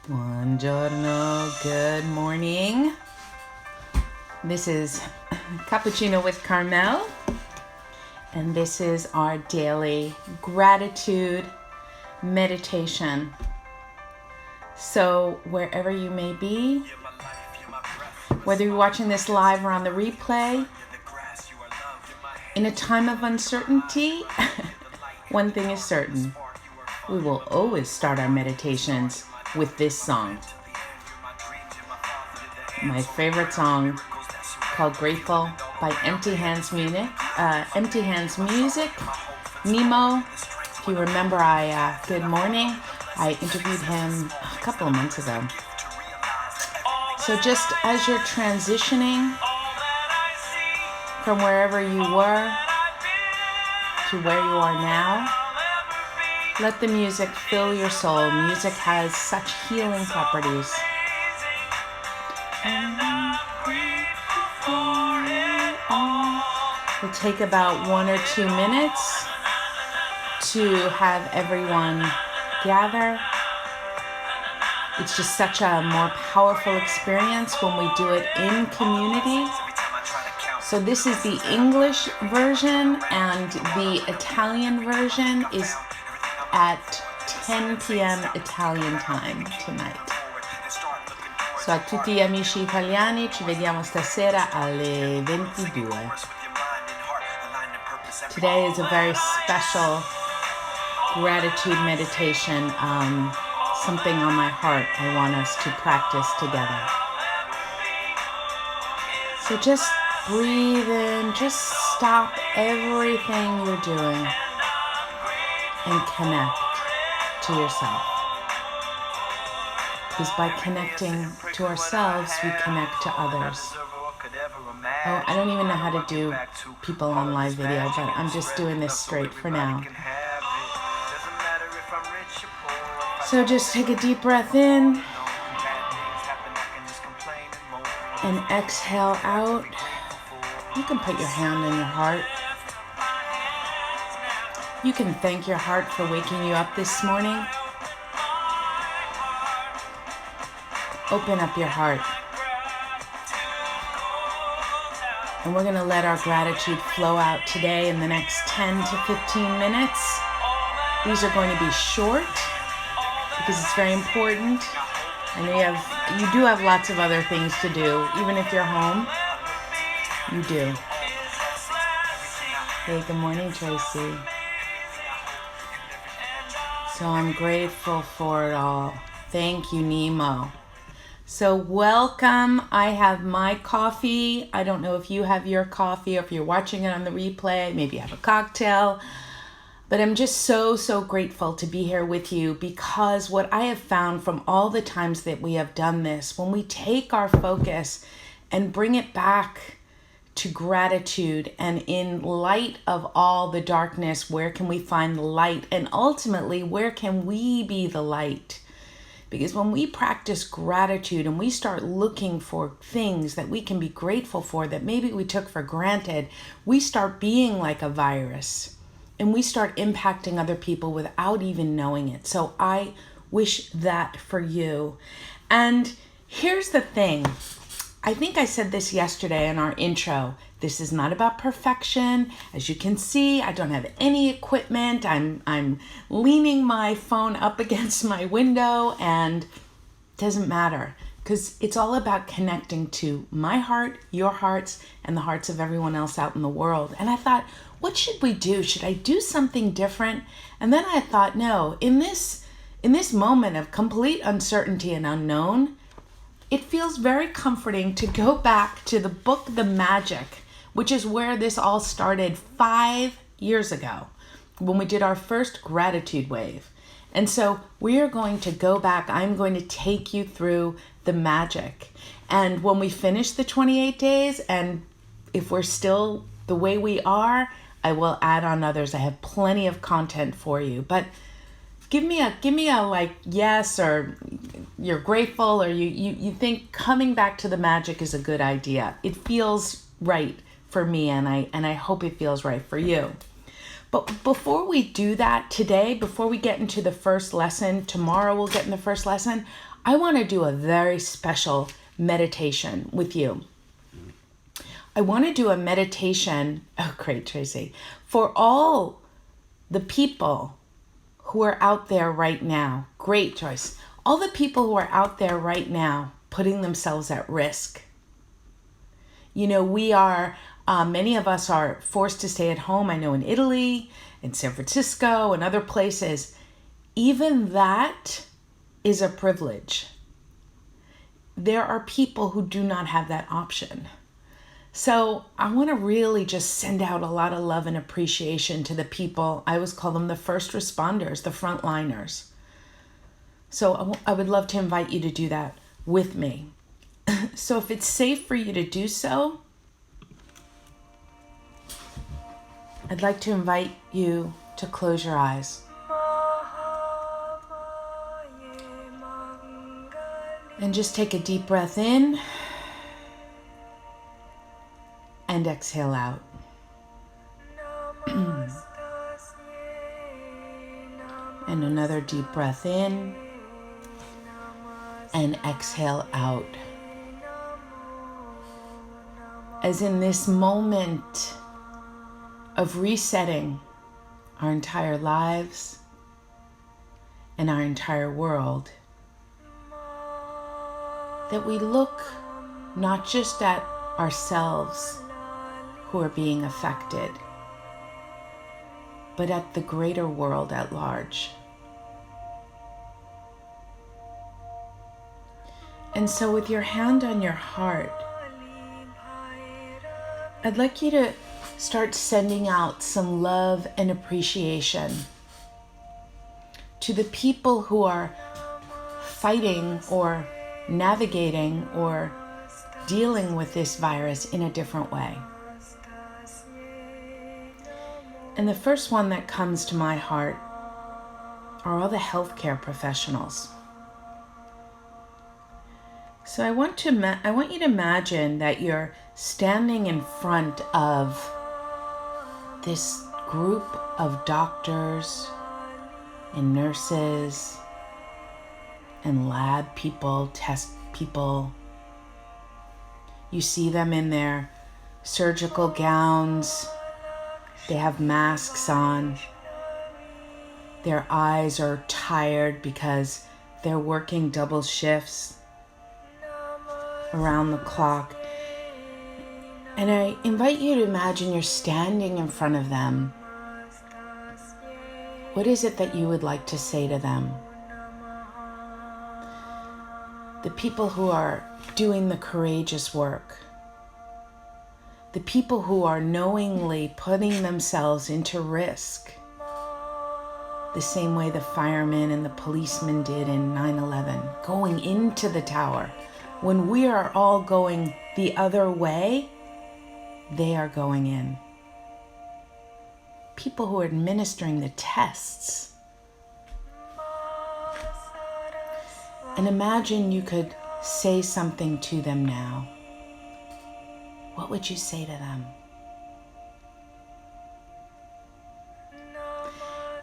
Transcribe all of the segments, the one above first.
Buongiorno, good morning. This is Cappuccino with Carmel, and this is our daily gratitude meditation. So wherever you may be, whether you're watching this live or on the replay, in a time of uncertainty, one thing is certain: we will always start our meditations with this song. My favorite song, called Grateful by Empty Hands Music. Nemo, if you remember, good morning, I interviewed him a couple of months ago. So just as you're transitioning from wherever you were to where you are now, let the music fill your soul. Music has such healing properties. We'll take about 1 or 2 minutes to have everyone gather. It's just such a more powerful experience when we do it in community. So this is the English version, and the Italian version is at 10 p.m. Italian time tonight. So a tutti gli amici italiani, ci vediamo stasera alle 22. Today is a very special gratitude meditation, something on my heart I want us to practice together. So just breathe in, just stop everything you're doing and connect to yourself. Because by connecting to ourselves, we connect to others. Oh, I don't even know how to do people on live video, but I'm just doing this straight for now. So just take a deep breath in and exhale out. You can put your hand on your heart. You can thank your heart for waking you up this morning. Open up your heart. And we're going to let our gratitude flow out today in the next 10 to 15 minutes. These are going to be short because it's very important. And you do have lots of other things to do. Even if you're home, you do. Hey, good morning, Tracy. So I'm grateful for it all. Thank you, Nemo. So welcome. I have my coffee. I don't know if you have your coffee, or if you're watching it on the replay, maybe you have a cocktail. But I'm just so grateful to be here with you, because what I have found from all the times that we have done this, when we take our focus and bring it back to gratitude, and in light of all the darkness, where can we find the light? And ultimately, where can we be the light? Because when we practice gratitude and we start looking for things that we can be grateful for that maybe we took for granted, we start being like a virus and we start impacting other people without even knowing it. So I wish that for you. And here's the thing. I think I said this yesterday in our intro. This is not about perfection. As you can see, I don't have any equipment. I'm leaning my phone up against my window, and it doesn't matter, because it's all about connecting to my heart, your hearts, and the hearts of everyone else out in the world. And I thought, what should we do? Should I do something different? And then I thought, no, in this moment of complete uncertainty and unknown, it feels very comforting to go back to the book, The Magic, which is where this all started 5 years ago when we did our first gratitude wave. And so we are going to go back. I'm going to take you through the magic. And when we finish the 28 days, and if we're still the way we are, I will add on others. I have plenty of content for you. But give me a like yes, or you're grateful, or you think coming back to the magic is a good idea. It feels right for me, and I hope it feels right for you. But before we do that today, before we get into the first lesson, tomorrow we'll get in the first lesson, I want to do a very special meditation with you. I want to do a meditation, oh great Tracy, for all the people who are out there right now. Great Joyce. All the people who are out there right now putting themselves at risk. You know, we are, many of us are forced to stay at home. I know in Italy, in San Francisco, and other places. Even that is a privilege. There are people who do not have that option. So I want to really just send out a lot of love and appreciation to the people. I always call them the first responders, the frontliners. So I would love to invite you to do that with me. So if it's safe for you to do so, I'd like to invite you to close your eyes. And just take a deep breath in and exhale out. And another deep breath in and exhale out. As in this moment of resetting our entire lives and our entire world, that we look not just at ourselves who are being affected, but at the greater world at large. And so with your hand on your heart, I'd like you to start sending out some love and appreciation to the people who are fighting or navigating or dealing with this virus in a different way. And the first one that comes to my heart are all the healthcare professionals. So I want you to imagine that you're standing in front of this group of doctors and nurses and lab people, test people. You see them in their surgical gowns. They have masks on. Their eyes are tired because they're working double shifts around the clock. And I invite you to imagine you're standing in front of them. What is it that you would like to say to them? The people who are doing the courageous work. The people who are knowingly putting themselves into risk, the same way the firemen and the policemen did in 9/11, going into the tower. When we are all going the other way, they are going in. People who are administering the tests. And imagine you could say something to them now. What would you say to them?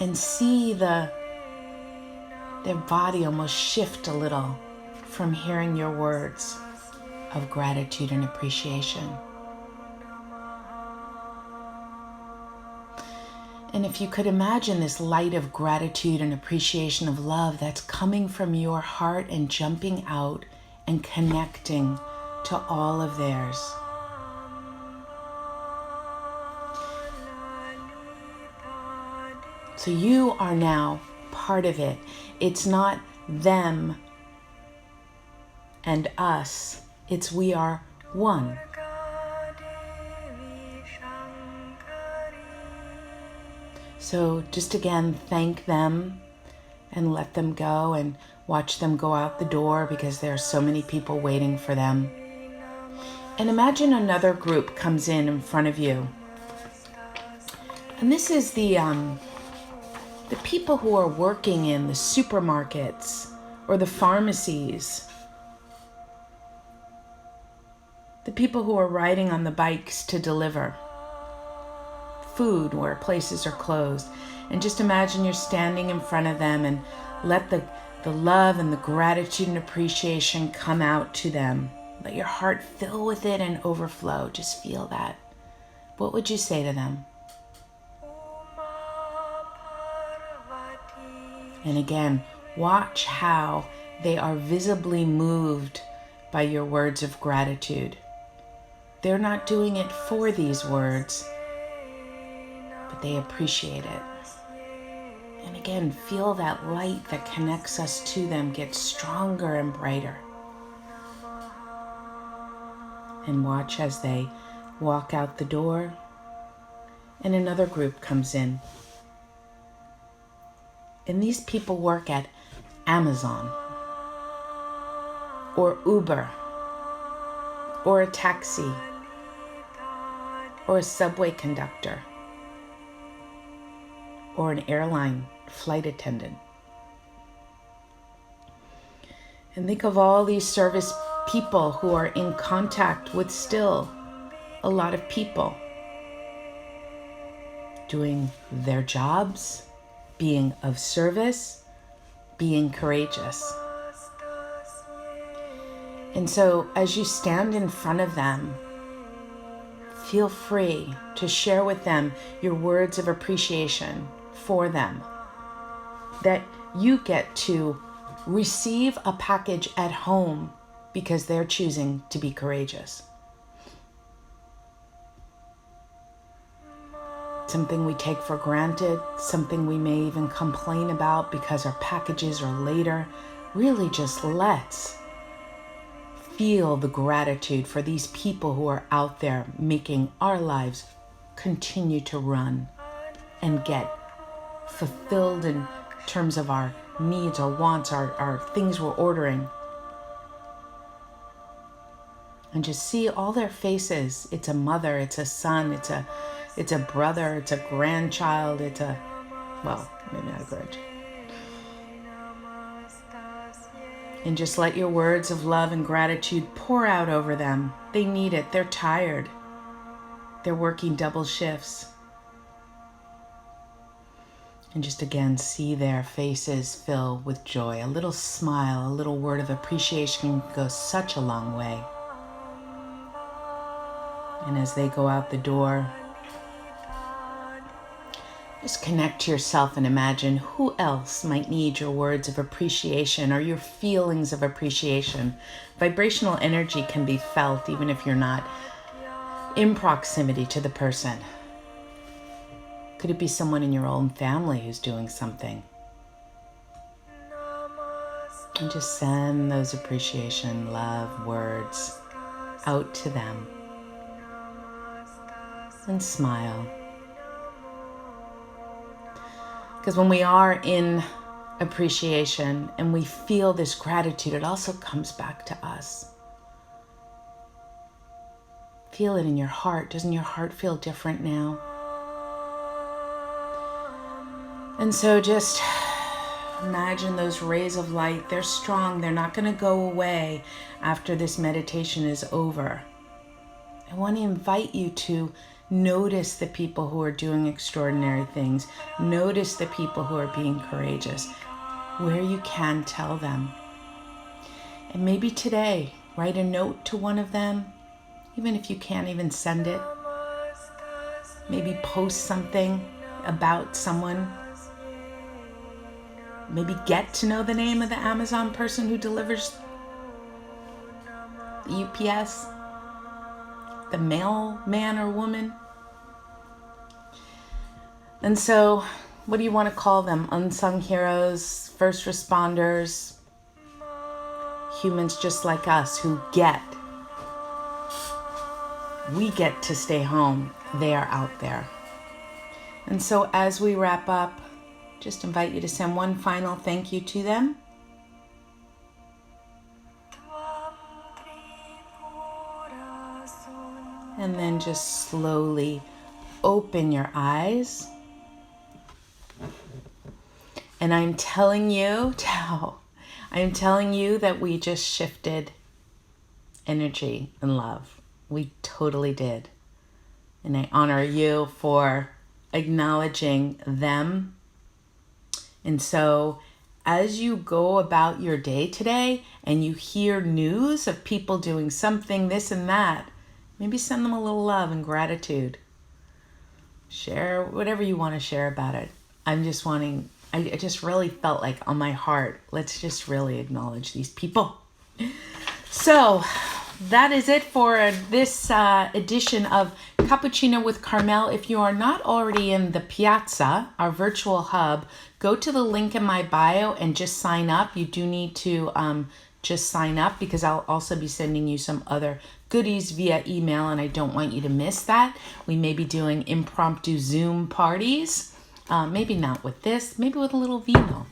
And see their body almost shift a little from hearing your words of gratitude and appreciation. And if you could imagine this light of gratitude and appreciation of love that's coming from your heart and jumping out and connecting to all of theirs. So you are now part of it. It's not them and us. It's we are one. So just again, thank them and let them go and watch them go out the door because there are so many people waiting for them. And imagine another group comes in front of you. And this is the people who are working in the supermarkets or the pharmacies. The people who are riding on the bikes to deliver. food where places are closed. And just imagine you're standing in front of them and let the love and the gratitude and appreciation come out to them. Let your heart fill with it and overflow. Just feel that. What would you say to them? And again, watch how they are visibly moved by your words of gratitude. They're not doing it for these words, but they appreciate it. And again, feel that light that connects us to them get stronger and brighter. And watch as they walk out the door and another group comes in. And these people work at Amazon or Uber or a taxi or a subway conductor or an airline flight attendant. And think of all these service people who are in contact with still a lot of people, doing their jobs, being of service, being courageous. And so as you stand in front of them, feel free to share with them your words of appreciation for them, that you get to receive a package at home because they're choosing to be courageous. Something we take for granted, something we may even complain about because our packages are later. Really just let's feel the gratitude for these people who are out there making our lives continue to run and get fulfilled in terms of our needs, our wants, our things we're ordering. And just see all their faces. It's a mother, it's a son, it's a brother, it's a grandchild, maybe not a grandchild. And just let your words of love and gratitude pour out over them. They need it. They're tired. They're working double shifts. And just again, see their faces fill with joy. A little smile, a little word of appreciation can go such a long way. And as they go out the door, just connect to yourself and imagine who else might need your words of appreciation or your feelings of appreciation. Vibrational energy can be felt even if you're not in proximity to the person. Could it be someone in your own family who's doing something? And just send those appreciation, love, words out to them. And smile. Because when we are in appreciation and we feel this gratitude, it also comes back to us. Feel it in your heart. Doesn't your heart feel different now? And so just imagine those rays of light. They're strong. They're not going to go away after this meditation is over. I want to invite you to notice the people who are doing extraordinary things. Notice the people who are being courageous. Where you can, tell them. And maybe today, write a note to one of them, even if you can't even send it. Maybe post something about someone. Maybe get to know the name of the Amazon person who delivers the UPS. The mailman or woman. And so, what do you want to call them? Unsung heroes, first responders, humans just like us who we get to stay home. They are out there. And so as we wrap up, just invite you to send one final thank you to them. And then just slowly open your eyes. And I'm telling you that we just shifted energy and love. We totally did. And I honor you for acknowledging them. And so as you go about your day today and you hear news of people doing something, this and that, maybe send them a little love and gratitude. Share whatever you want to share about it. I just really felt like on my heart, let's just really acknowledge these people. So that is it for this edition of Cappuccino with Carmel. If you are not already in the Piazza, our virtual hub, go to the link in my bio and just sign up. You do need to just sign up because I'll also be sending you some other goodies via email, and I don't want you to miss that. We may be doing impromptu Zoom parties. Maybe not with this, maybe with a little vino.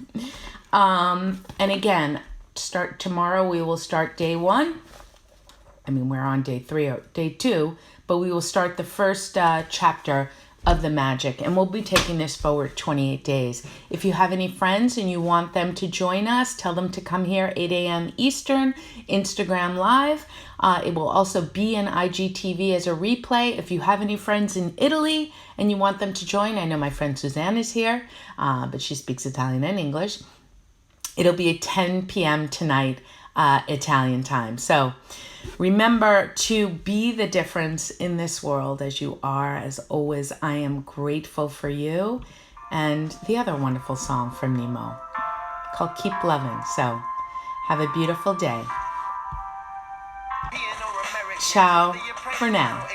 And again, start tomorrow. We will start day 1. I mean, we're on day 3 or day 2, but we will start the first chapter of the magic, and we'll be taking this forward 28 days. If you have any friends and you want them to join us, tell them to come here 8 a.m. Eastern, Instagram Live. It will also be in IGTV as a replay. If you have any friends in Italy and you want them to join, I know my friend Suzanne is here, but she speaks Italian and English. It'll be at 10 p.m. tonight, Italian time. So remember to be the difference in this world as you are. As always, I am grateful for you. And the other wonderful song from Nemo called Keep Loving. So have a beautiful day. Ciao for now.